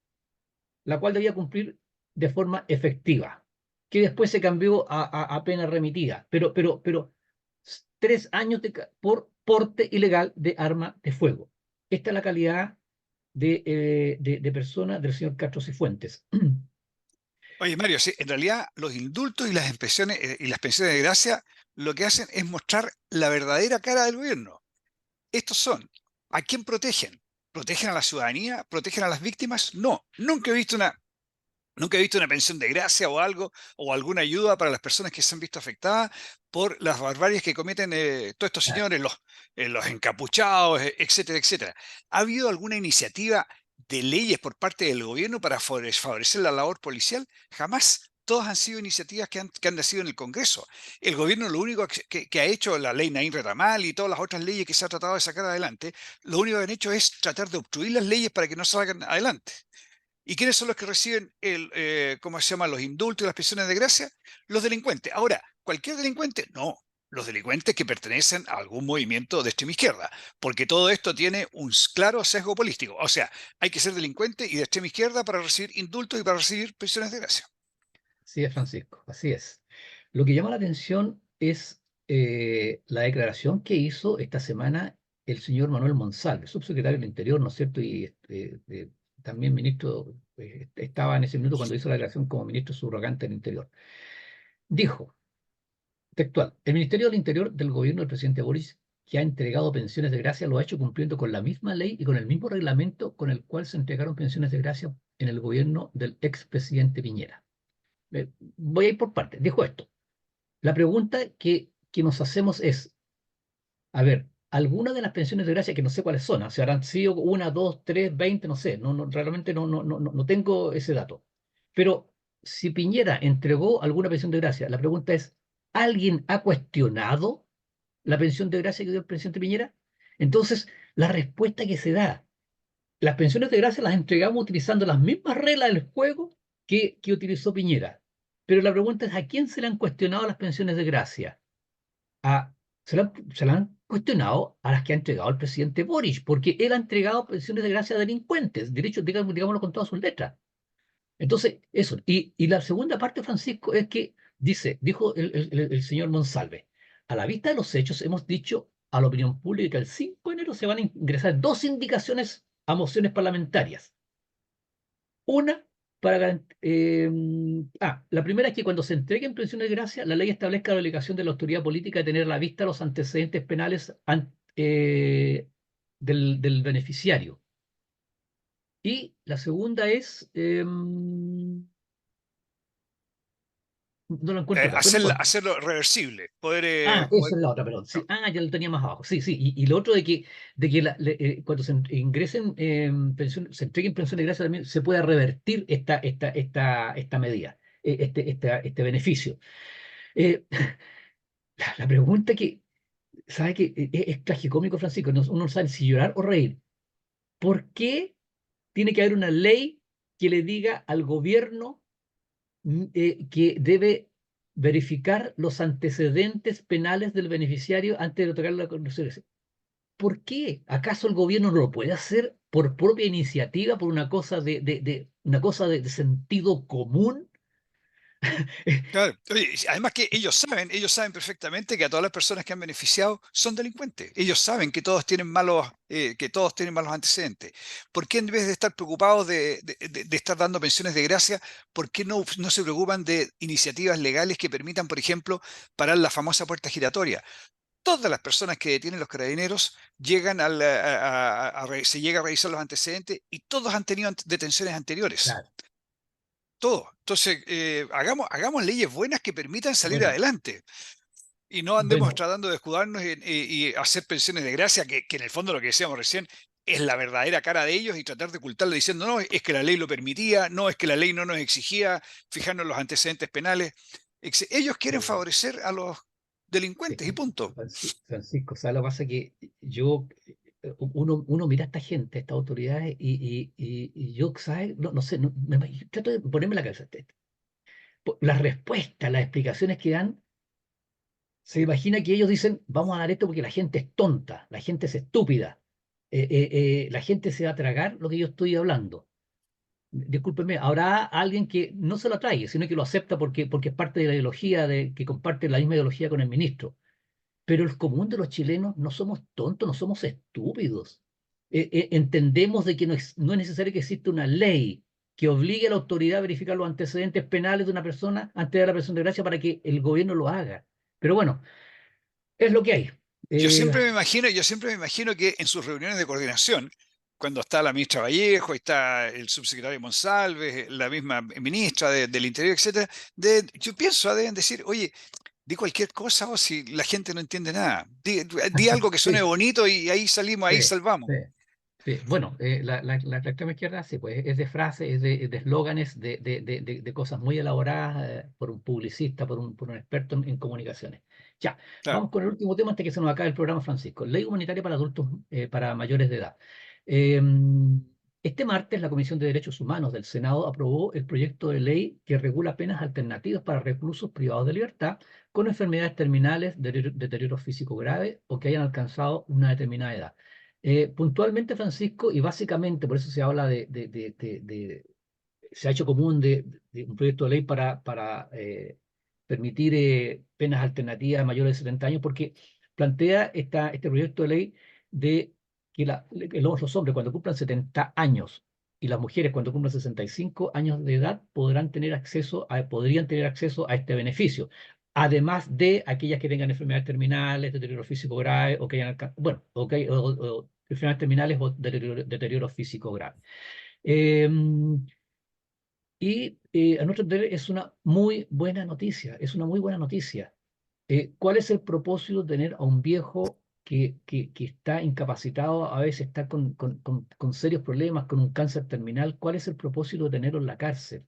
la cual debía cumplir de forma efectiva, que después se cambió a pena remitida, pero 3 años por porte ilegal de arma de fuego. Esta es la calidad de persona del señor Castro Cifuentes. Oye, Mario, sí, en realidad los indultos y las pensiones de gracia lo que hacen es mostrar la verdadera cara del gobierno. Estos son, ¿a quién protegen? ¿Protegen a la ciudadanía? ¿Protegen a las víctimas? No, nunca he visto una pensión de gracia o algo, o alguna ayuda para las personas que se han visto afectadas por las barbaries que cometen todos estos Claro. señores, los encapuchados, etcétera, etcétera. ¿Ha habido alguna iniciativa de leyes por parte del gobierno para favorecer la labor policial? Jamás. Todas han sido iniciativas que han nacido en el Congreso. El gobierno lo único que ha hecho, la ley Naín Retamal y todas las otras leyes que se ha tratado de sacar adelante, lo único que han hecho es tratar de obstruir las leyes para que no salgan adelante. ¿Y quiénes son los que reciben ¿cómo se llama? Los indultos y las pensiones de gracia? Los delincuentes. Ahora, ¿cualquier delincuente? No. Los delincuentes que pertenecen a algún movimiento de extrema izquierda, porque todo esto tiene un claro sesgo político. O sea, hay que ser delincuente y de extrema izquierda para recibir indultos y para recibir pensiones de gracia. Así es, Francisco, así es. Lo que llama la atención es la declaración que hizo esta semana el señor Manuel Monsalve, subsecretario del Interior, ¿no es cierto? Y también ministro, estaba en ese minuto cuando hizo la declaración como ministro subrogante del Interior. Dijo, textual, el Ministerio del Interior del gobierno del presidente Boris, que ha entregado pensiones de gracia, lo ha hecho cumpliendo con la misma ley y con el mismo reglamento con el cual se entregaron pensiones de gracia en el gobierno del expresidente Piñera. Voy a ir por partes. Dijo esto. La pregunta que nos hacemos es, a ver, algunas de las pensiones de gracia, que no sé cuáles son, si habrán sido una, dos, tres, 20, no sé, realmente no tengo ese dato. Pero si Piñera entregó alguna pensión de gracia, la pregunta es, ¿alguien ha cuestionado la pensión de gracia que dio el presidente Piñera? Entonces, la respuesta que se da, las pensiones de gracia las entregamos utilizando las mismas reglas del juego que utilizó Piñera. Pero la pregunta es, ¿a quién se le han cuestionado las pensiones de gracia? A, se la han cuestionado a las que ha entregado el presidente Boric, porque él ha entregado pensiones de gracia a delincuentes, derechos, digámoslo con todas sus letras. Entonces, eso. Y la segunda parte, Francisco, es que dijo el señor Monsalve, a la vista de los hechos, hemos dicho a la opinión pública que el 5 de enero se van a ingresar dos indicaciones a mociones parlamentarias. Una la primera es que cuando se entreguen pensiones de gracia, la ley establezca la obligación de la autoridad política de tener a la vista los antecedentes penales del beneficiario. Y la segunda es, no lo encuentro acá. Hacerlo reversible. Esa es la otra, perdón. Sí, ya lo tenía más abajo. Sí, sí. Y lo otro de que cuando se ingresen se entreguen pensiones de gracia también se pueda revertir esta medida, este beneficio. Eh, la pregunta ¿sabe que es tragicómico, Francisco? Uno no sabe si llorar o reír. ¿Por qué tiene que haber una ley que le diga al gobierno que debe verificar los antecedentes penales del beneficiario antes de otorgar la condición? ¿Por qué? ¿Acaso el gobierno no lo puede hacer por propia iniciativa, por una cosa una cosa de sentido común? Claro. Oye, y además que ellos saben perfectamente que a todas las personas que han beneficiado son delincuentes. Ellos saben que todos tienen malos antecedentes. ¿Por qué en vez de estar preocupados de estar dando pensiones de gracia, por qué no se preocupan de iniciativas legales que permitan, por ejemplo, parar la famosa puerta giratoria? Todas las personas que detienen los carabineros llegan se llega a revisar los antecedentes y todos han tenido detenciones anteriores. Claro. Todo. Entonces, hagamos leyes buenas que permitan salir Bueno, adelante y no andemos bueno, tratando de escudarnos y hacer pensiones de gracia, que en el fondo lo que decíamos recién es la verdadera cara de ellos y tratar de ocultarlo diciendo, no, es que la ley lo permitía, no, es que la ley no nos exigía fijarnos en los antecedentes penales. Ellos quieren eh, favorecer a los sí, delincuentes y punto. Francisco, ¿sabes lo que pasa? Que uno mira a esta gente, a estas autoridades, y yo, ¿sabes? No sé, trato de ponerme la cabeza. Las respuestas, las explicaciones que dan, se imagina que ellos dicen, vamos a dar esto porque la gente es tonta, la gente es estúpida, la gente se va a tragar lo que yo estoy hablando. Discúlpeme, habrá alguien que no se lo trague, sino que lo acepta porque es parte de la ideología, que comparte la misma ideología con el ministro. Pero el común de los chilenos no somos tontos, no somos estúpidos. Entendemos de que no es necesario que exista una ley que obligue a la autoridad a verificar los antecedentes penales de una persona antes de la presión de gracia para que el gobierno lo haga. Pero bueno, es lo que hay. Eh, Yo siempre me imagino que en sus reuniones de coordinación, cuando está la ministra Vallejo, está el subsecretario Monsalves, la misma ministra del Interior, etcétera, yo pienso, deben decir, oye, di cualquier cosa o si la gente no entiende nada. Di algo que suene sí, bonito y ahí salimos, ahí sí, salvamos. sí. Sí, bueno, la extrema izquierda sí, pues es de frases, es de eslóganes, de cosas muy elaboradas por un publicista, por un experto en comunicaciones. Ya, Claro. vamos con el último tema antes que se nos acabe el programa, Francisco. Ley humanitaria para adultos, para mayores de edad. Eh, este martes, la Comisión de Derechos Humanos del Senado aprobó el proyecto de ley que regula penas alternativas para reclusos privados de libertad con enfermedades terminales, deterioro físico grave o que hayan alcanzado una determinada edad. Puntualmente, Francisco, y básicamente por eso se habla se ha hecho común de un proyecto de ley para permitir penas alternativas a mayores de 70 años, porque plantea este proyecto de ley de que los hombres cuando cumplan 70 años y las mujeres cuando cumplan 65 años de edad podrían tener acceso a este beneficio. Además de aquellas que tengan enfermedades terminales, deterioro físico grave, o que hayan, bueno, o enfermedades terminales o deterioro físico grave. Eh, a nuestro entender es una muy buena noticia, es una muy buena noticia. ¿Cuál es el propósito de tener a un viejo que está incapacitado, a veces está con serios problemas, con un cáncer terminal? ¿Cuál es el propósito de tenerlo en la cárcel?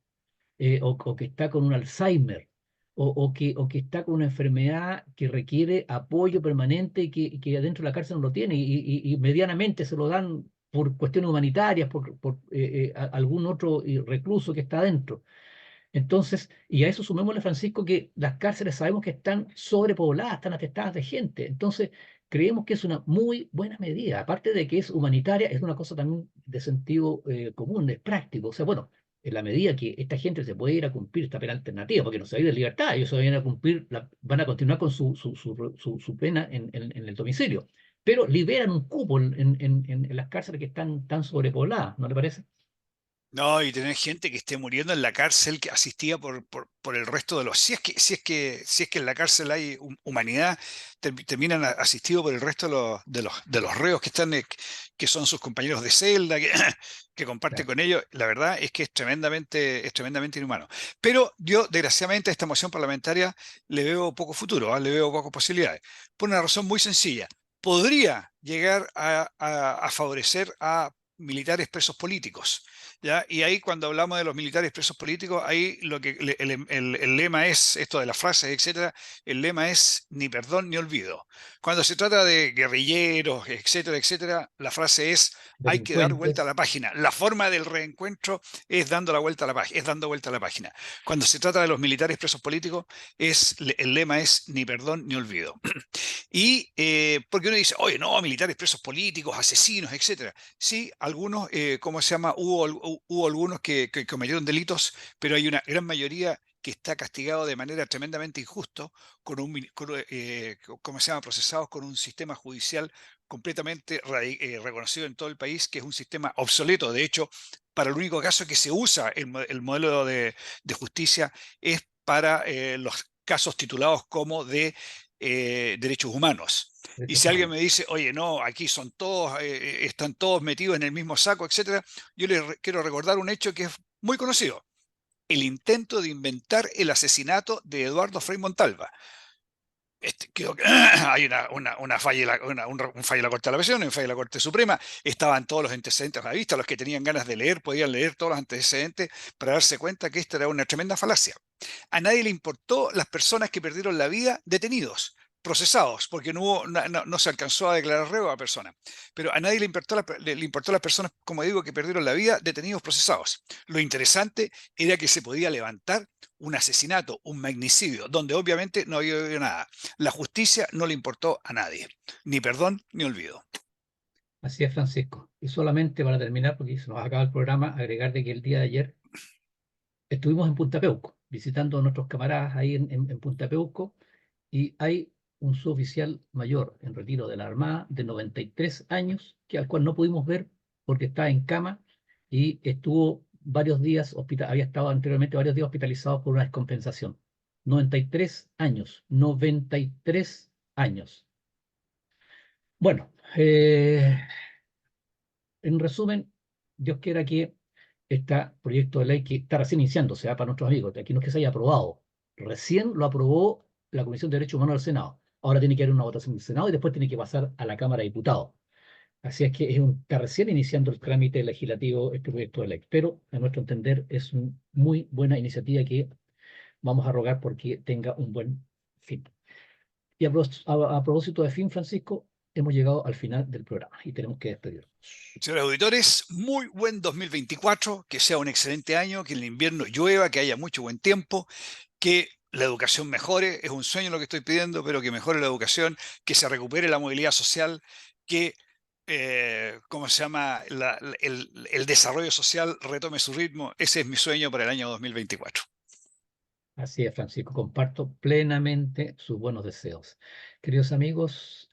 O que está con un Alzheimer, o que está con una enfermedad que requiere apoyo permanente y que adentro de la cárcel no lo tiene y medianamente se lo dan por cuestiones humanitarias, por algún otro recluso que está adentro. Entonces, y a eso sumémosle, Francisco, que las cárceles sabemos que están sobrepobladas, están atestadas de gente. Entonces, creemos que es una muy buena medida. Aparte de que es humanitaria, es una cosa también de sentido común, es práctico. O sea, bueno, en la medida que esta gente se puede ir a cumplir esta pena alternativa, porque no se va a ir de libertad, ellos se van a cumplir, van a continuar con su pena en el domicilio. Pero liberan un cupo en las cárceles que están tan sobrepobladas, ¿no le parece? No, y tener gente que esté muriendo en la cárcel que asistía por el resto de los. Si es que en la cárcel hay humanidad, terminan asistidos por el resto de los reos que están, que son sus compañeros de celda, que comparten Claro. con ellos. La verdad es tremendamente inhumano. Pero yo, desgraciadamente, a esta moción parlamentaria le veo poco futuro, le veo pocas posibilidades. Por una razón muy sencilla. Podría llegar a favorecer a militares presos políticos. ¿Ya? Y ahí cuando hablamos de los militares presos políticos, ahí el lema es, esto de las frases, etcétera, el lema es ni perdón ni olvido. Cuando se trata de guerrilleros, etcétera, etcétera, la frase es hay que dar vuelta a la Delincuentes. página. La forma del reencuentro es dando la vuelta a la página, es dando vuelta a la página. Cuando se trata de los militares presos políticos, el lema es ni perdón ni olvido. Y porque uno dice, oye, no, militares presos políticos, asesinos, etcétera. Sí, algunos, ¿cómo se llama? Hubo algunos que cometieron delitos, pero hay una gran mayoría que está castigado de manera tremendamente injusto, ¿cómo se llama? Procesados con un sistema judicial completamente reconocido en todo el país, que es un sistema obsoleto. De hecho, para el único caso que se usa el modelo de justicia es para los casos titulados como de derechos humanos. Y Derechos si alguien humanos. me dice, oye, no, aquí son todos, están todos metidos en el mismo saco, etcétera, yo quiero recordar un hecho que es muy conocido: el intento de inventar el asesinato de Eduardo Frei Montalva. Creo que hay una falla, un fallo de la Corte de Apelación, un fallo de la Corte Suprema. Estaban todos los antecedentes a la vista. Los que tenían ganas de leer podían leer todos los antecedentes para darse cuenta que esta era una tremenda falacia. A nadie le importó las personas que perdieron la vida detenidos, procesados, porque no se alcanzó a declarar reo a personas. Pero a nadie le importó las personas, como digo, que perdieron la vida detenidos, procesados. Lo interesante era que se podía levantar un asesinato, un magnicidio, donde obviamente no había habido nada. La justicia no le importó a nadie, ni perdón ni olvido. Así es, Francisco. Y solamente para terminar, porque se nos acaba el programa, agregar de que el día de ayer estuvimos en Punta Peuco, visitando a nuestros camaradas ahí en Punta Peuco, y hay un suboficial mayor en retiro de la Armada de 93 años, al cual no pudimos ver porque está en cama y estuvo varios días, había estado anteriormente varios días hospitalizado por una descompensación. 93 años, 93 años. Bueno, en resumen, Dios quiera que este proyecto de ley que está recién iniciándose, para nuestros amigos, aquí no es que se haya aprobado, recién lo aprobó la Comisión de Derechos Humanos del Senado. Ahora tiene que haber una votación del Senado y después tiene que pasar a la Cámara de Diputados. Así es que está recién iniciando el trámite legislativo este proyecto de ley, pero a nuestro entender es una muy buena iniciativa que vamos a rogar porque tenga un buen fin. Y a propósito de fin, Francisco, hemos llegado al final del programa y tenemos que despedirnos. Señores auditores, muy buen 2024, que sea un excelente año, que en el invierno llueva, que haya mucho buen tiempo, que la educación mejore, es un sueño lo que estoy pidiendo, pero que mejore la educación, que se recupere la movilidad social, que ¿cómo se llama? El desarrollo social retome su ritmo. Ese es mi sueño para el año 2024. Así es, Francisco, comparto plenamente sus buenos deseos. Queridos amigos,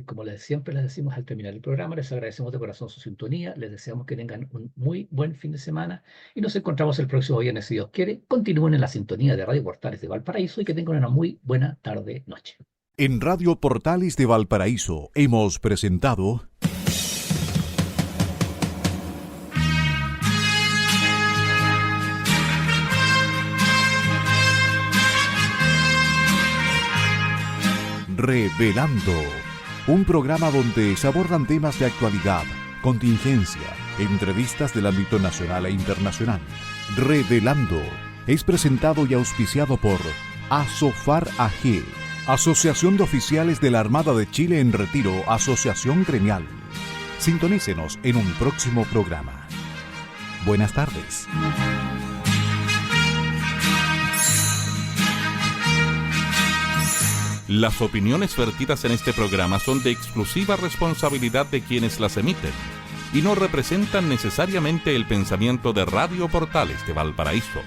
como siempre les decimos al terminar el programa, les agradecemos de corazón su sintonía, les deseamos que tengan un muy buen fin de semana y nos encontramos el próximo viernes, si Dios quiere. Continúen en la sintonía de Radio Portales de Valparaíso y que tengan una muy buena tarde-noche. En Radio Portales de Valparaíso hemos presentado Revelando, un programa donde se abordan temas de actualidad, contingencia, entrevistas del ámbito nacional e internacional. Revelando es presentado y auspiciado por Asofar AG, Asociación de Oficiales de la Armada de Chile en Retiro, Asociación Gremial. Sintonícenos en un próximo programa. Buenas tardes. Las opiniones vertidas en este programa son de exclusiva responsabilidad de quienes las emiten y no representan necesariamente el pensamiento de Radio Portales de Valparaíso.